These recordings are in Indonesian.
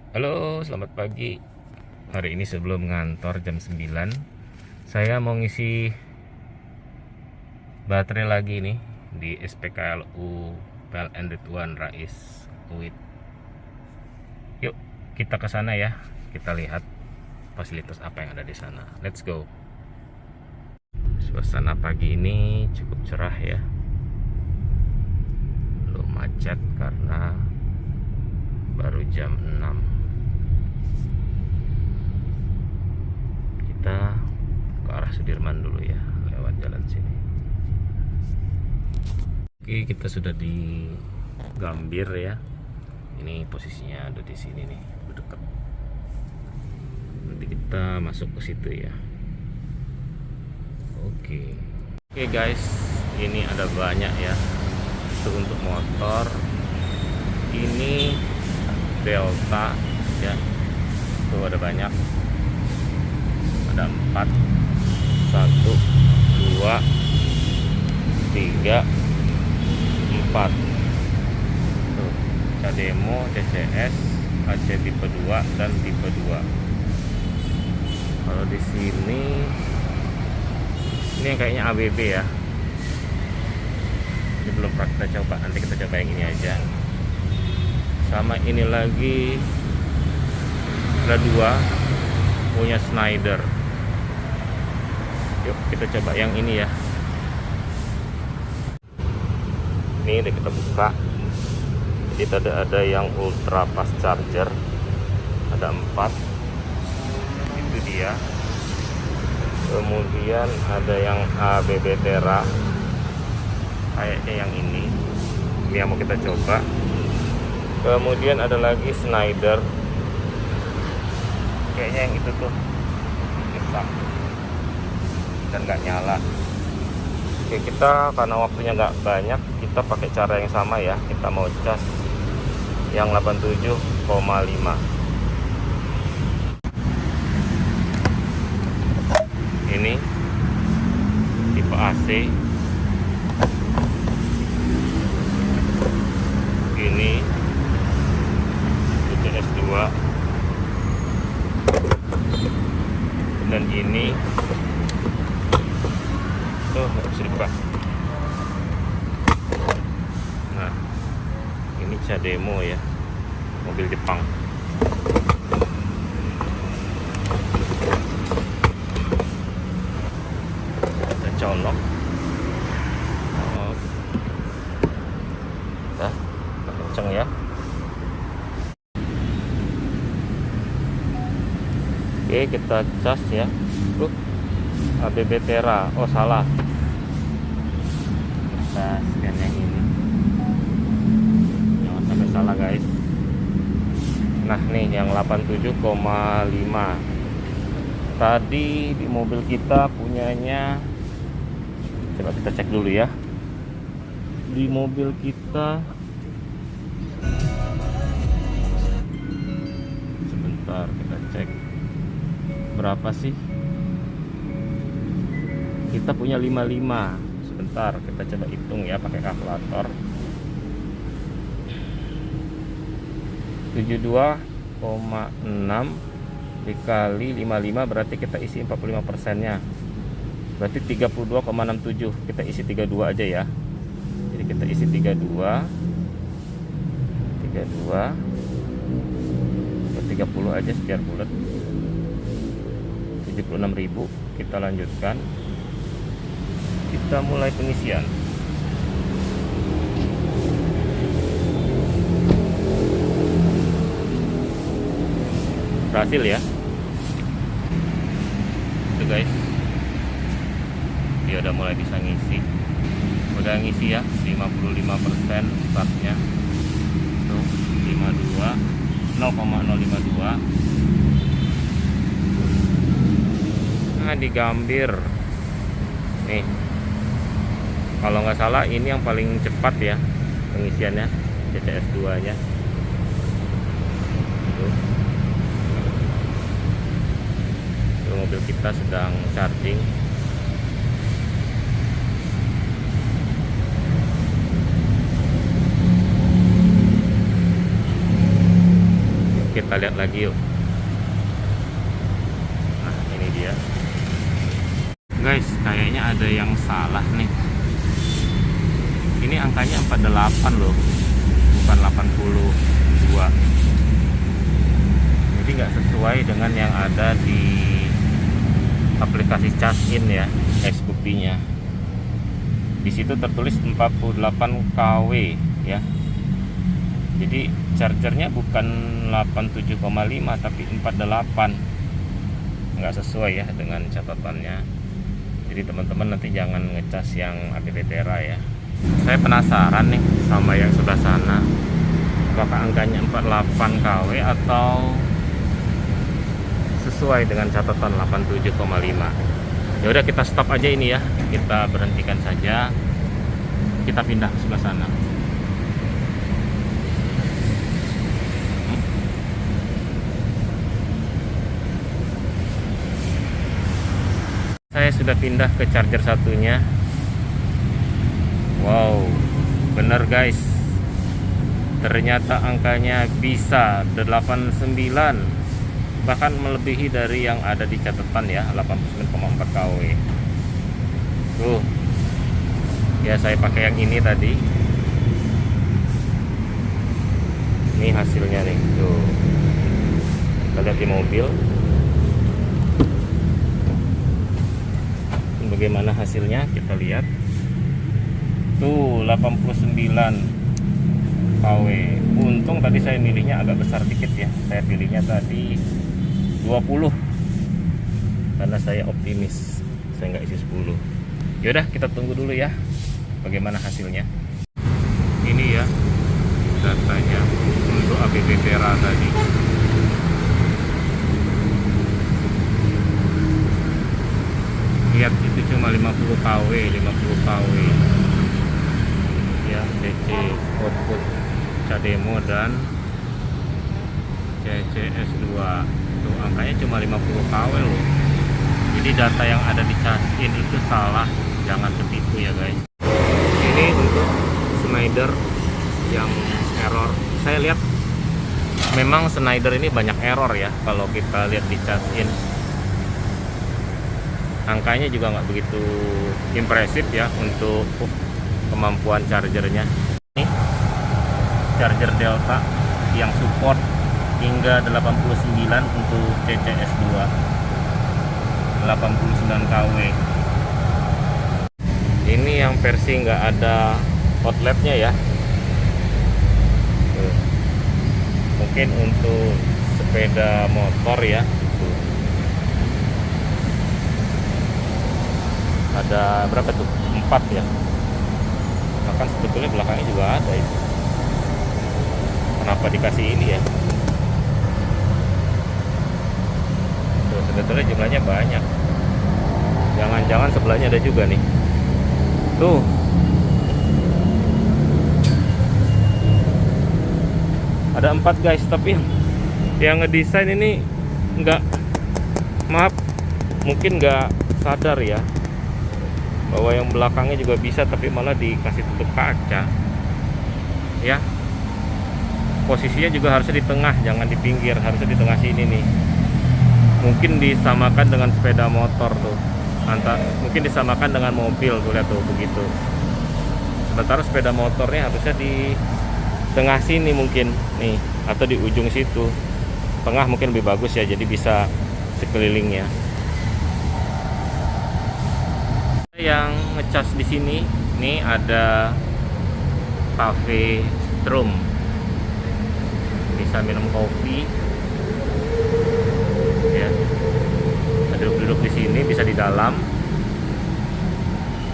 Halo, selamat pagi. Hari ini sebelum ngantor jam 9, saya mau ngisi baterai lagi nih di SPKLU PLN Ridwan Rais UIT. Yuk, kita ke sana ya. Kita lihat fasilitas apa yang ada di sana. Let's go. Suasana pagi ini cukup cerah ya. Belum macet karena baru jam 6. Kita ke arah Sudirman dulu ya, lewat jalan sini. Oke, kita sudah di Gambir ya. Ini posisinya ada di sini nih, dekat. Nanti kita masuk ke situ ya. Oke guys, ini ada banyak ya. Itu untuk motor. Ini Delta ya. Tuh ada banyak. Ada 4, 1, 2, 3, 4. Tuh, Cademo, CCS, AC tipe 2 dan tipe 2. Kalau di sini ini yang kayaknya ABB ya. Ini belum pernah kita coba, nanti kita coba yang ini aja. Sama ini lagi ada 2 punya Schneider. Yuk kita coba yang ini ya. Ini udah kita buka. Jadi ada yang ultra fast charger, ada 4, itu dia. Kemudian ada yang ABB Tera, kayaknya yang ini yang mau kita coba. Kemudian ada lagi Schneider, kayaknya yang itu tuh rusak dan nggak nyala. Oke, kita karena waktunya nggak banyak, kita pakai cara yang sama ya. Kita mau cas yang 87,5. Ini tipe AC. Ini CS2. Dan ini tuh bisa dibuka. Nah, ini Cademo ya, mobil Jepang. Kita colok. Oh, dah, kenceng ya. Oke, kita cas ya. ABB Tera. Oh, salah. Kita scan yang ini. Jangan sampai salah, guys. Nah, nih yang 87,5. Tadi di mobil kita punyanya, coba kita cek dulu ya. Di mobil kita sebentar, kita cek berapa sih. Kita punya 55. Sebentar, kita coba hitung ya pakai kalkulator. 72,6 dikali 55 berarti kita isi 45%-nya. Berarti 32,67. Kita isi 32 aja ya. Jadi kita isi 32 atau 30 aja biar bulat. 76.000. Kita lanjutkan. Kita mulai pengisian. Berhasil ya. Itu guys, dia udah mulai bisa ngisi. Udah ngisi ya, 55% startnya. Tuh, 52 0,052. Nah, di Gambir nih, kalau nggak salah ini yang paling cepat ya pengisiannya, CCS2 nya. Tuh, mobil kita sedang charging. Kita lihat lagi yuk. Nah, ini dia. Guys, kayaknya ada yang salah nih. Ini angkanya 48 loh, bukan 82. Jadi nggak sesuai dengan yang ada di aplikasi charge-in ya, guys, buktinya. Di situ tertulis 48 kW ya. Jadi chargernya bukan 87,5 tapi 48. Nggak sesuai ya dengan catatannya. Jadi teman-teman nanti jangan ngecas yang APPTera ya. Saya penasaran nih sama yang sebelah sana. Apakah angkanya 48 kW atau sesuai dengan catatan 87,5. Ya udah, kita stop aja ini ya. Kita berhentikan saja. Kita pindah ke sebelah sana. Saya sudah pindah ke charger satunya. Wow, bener guys. Ternyata angkanya bisa 89, bahkan melebihi dari yang ada di catatan ya, 89,4 kW. Tuh. Ya, saya pakai yang ini tadi. Ini hasilnya nih. Tuh. Kita lihat di mobil. Bagaimana hasilnya, kita lihat. Tuh, 89 kW. Untung tadi saya milihnya agak besar dikit ya. Saya pilihnya tadi 20 karena saya optimis saya nggak isi 10. Yaudah, kita tunggu dulu ya bagaimana hasilnya. Ini ya datanya untuk APPTera tadi. Lihat, itu cuma 50 kW ya, DC output CHAdeMO dan CCS2. Tuh, angkanya cuma 50 kW loh. Jadi data yang ada di charge-in itu salah, jangan ketipu ya guys. Ini untuk Schneider yang error. Saya lihat memang Schneider ini banyak error ya kalau kita lihat di charge-in. Angkanya juga nggak begitu impresif ya untuk kemampuan chargernya. Ini charger Delta yang support hingga 89 untuk CCS2, 89 kW. Ini yang versi nggak ada outletnya ya. Mungkin untuk sepeda motor ya. Ada berapa tuh? 4 ya. Bahkan sebetulnya belakangnya juga ada itu. Kenapa dikasih ini ya? Tuh, sebetulnya jumlahnya banyak. Jangan-jangan sebelahnya ada juga nih. Tuh. Ada 4 guys, tapi yang ngedesain ini nggak, maaf, mungkin nggak sadar ya bahwa yang belakangnya juga bisa, tapi malah dikasih tutup kaca ya. Posisinya juga harusnya di tengah, jangan di pinggir, harusnya di tengah sini nih. Mungkin disamakan dengan sepeda motor tuh, mungkin disamakan dengan mobil tuh, lihat tuh begitu. Sementara sepeda motornya harusnya di tengah sini mungkin nih, atau di ujung situ. Tengah mungkin lebih bagus ya, jadi bisa sekelilingnya. Yang ngecas di sini nih ada cafe Strum, bisa minum kopi ya, duduk-duduk di sini, bisa di dalam.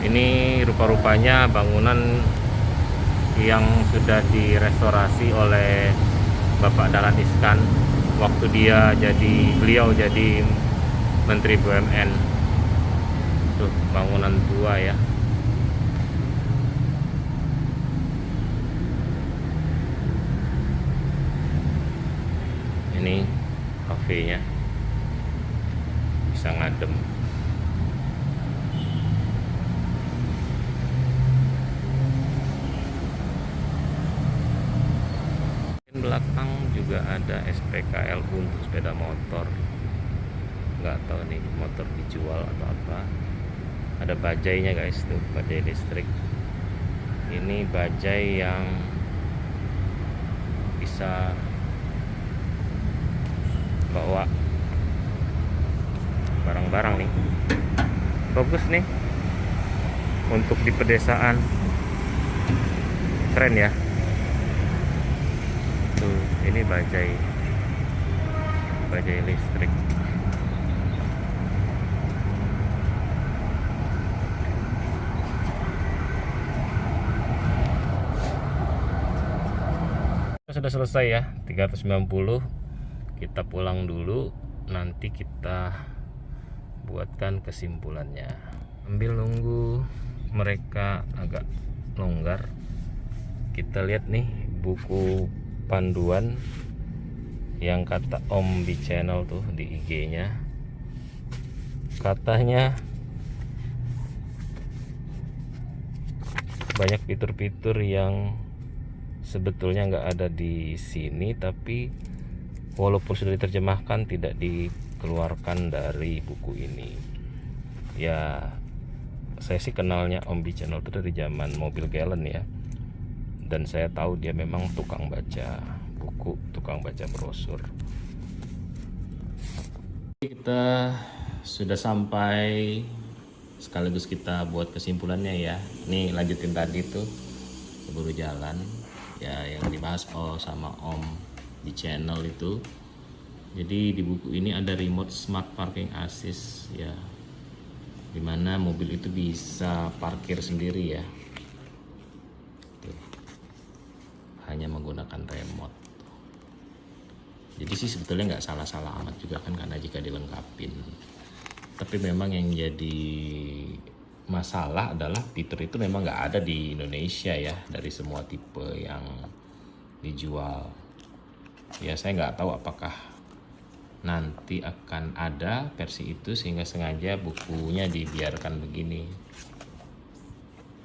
Ini rupa-rupanya bangunan yang sudah direstorasi oleh Bapak Dahlan Iskan waktu beliau jadi Menteri BUMN. Tuh, bangunan tua ya. Ini kafenya, bisa ngadem. Belakang juga juga ada SPKL untuk sepeda motor. Nggak tahu nih motor dijual atau apa. Ada bajainya guys, tuh bajai listrik. Ini bajai yang bisa bawa barang-barang nih. Bagus nih untuk di pedesaan, keren ya. Tuh ini bajai listrik. Sudah selesai ya, 390. Kita pulang dulu, nanti kita buatkan kesimpulannya sambil nunggu mereka agak longgar. Kita lihat nih buku panduan yang kata Om di channel tuh di IG-nya, katanya banyak fitur-fitur yang sebetulnya nggak ada di sini, tapi walaupun sudah diterjemahkan tidak dikeluarkan dari buku ini. Ya saya sih kenalnya Om Bi channel itu dari zaman mobil Galen ya, dan saya tahu dia memang tukang baca buku, tukang baca brosur. Kita sudah sampai, sekaligus kita buat kesimpulannya ya. Nih lanjutin tadi tuh keburu jalan ya, yang dibahas sama Om di channel itu. Jadi di buku ini ada remote smart parking assist ya, dimana mobil itu bisa parkir sendiri ya. Tuh, hanya menggunakan remote. Jadi sih sebetulnya nggak salah-salah amat juga kan, karena jika dilengkapin. Tapi memang yang jadi masalah adalah fitur itu memang nggak ada di Indonesia ya, dari semua tipe yang dijual. Ya saya nggak tahu apakah nanti akan ada versi itu sehingga sengaja bukunya dibiarkan begini.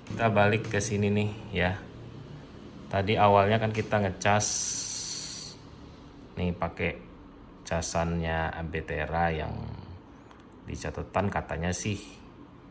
Kita balik ke sini nih ya. Tadi awalnya kan kita ngecas nih pakai casannya Ambitera yang di catatan katanya sih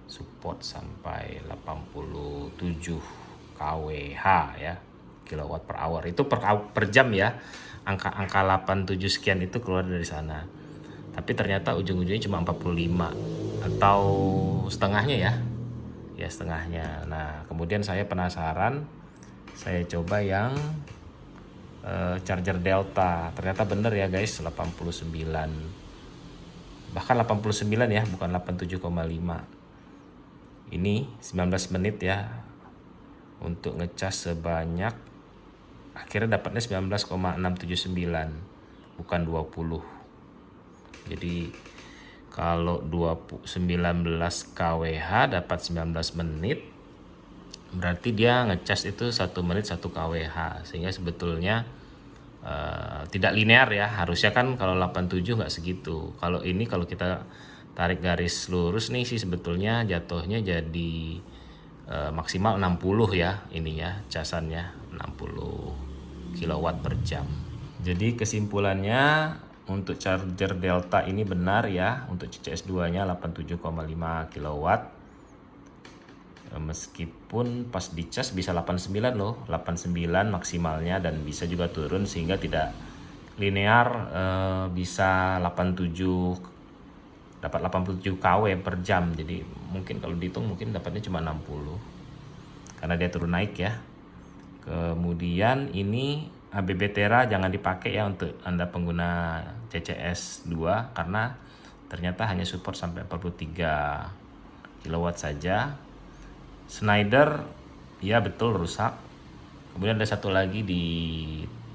support sampai 87 kWh ya, kilowatt per hour. Itu per jam ya. Angka 87 sekian itu keluar dari sana. Tapi ternyata ujung-ujungnya cuma 45 atau setengahnya ya. Ya setengahnya. Nah, kemudian saya penasaran, saya coba yang charger Delta. Ternyata bener ya guys, 89. Bahkan 89 ya, bukan 87,5. Ini 19 menit ya untuk ngecas sebanyak, akhirnya dapatnya 19,679 bukan 20. Jadi kalau 19 kWh dapat 19 menit, berarti dia ngecas itu 1 menit 1 kWh, sehingga sebetulnya tidak linear ya. Harusnya kan kalau 87 nggak segitu. Kalau ini kalau kita tarik garis lurus nih sih sebetulnya jatuhnya jadi maksimal 60 ya, ini ya casannya 60 kilowatt per jam. Jadi kesimpulannya untuk charger Delta ini benar ya, untuk CCS2 nya 87,5 kilowatt, meskipun pas dicas bisa 89 loh, 89 maksimalnya, dan bisa juga turun sehingga tidak linear, bisa 87, dapat 87 kW per jam. Jadi mungkin kalau dihitung mungkin dapatnya cuma 60 karena dia turun naik ya. Kemudian ini Ambitera jangan dipakai ya untuk Anda pengguna CCS 2, karena ternyata hanya support sampai 43 kW saja. Schneider ya betul rusak. Kemudian ada satu lagi di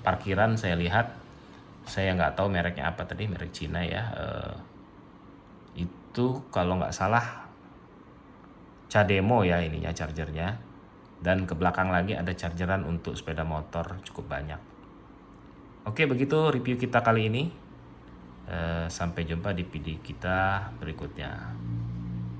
parkiran saya lihat, saya nggak tahu mereknya apa tadi, merek Cina ya. Itu kalau nggak salah Cademo ya ininya chargernya, dan ke belakang lagi ada chargeran untuk sepeda motor cukup banyak. Oke, begitu review kita kali ini. Sampai jumpa di video kita berikutnya.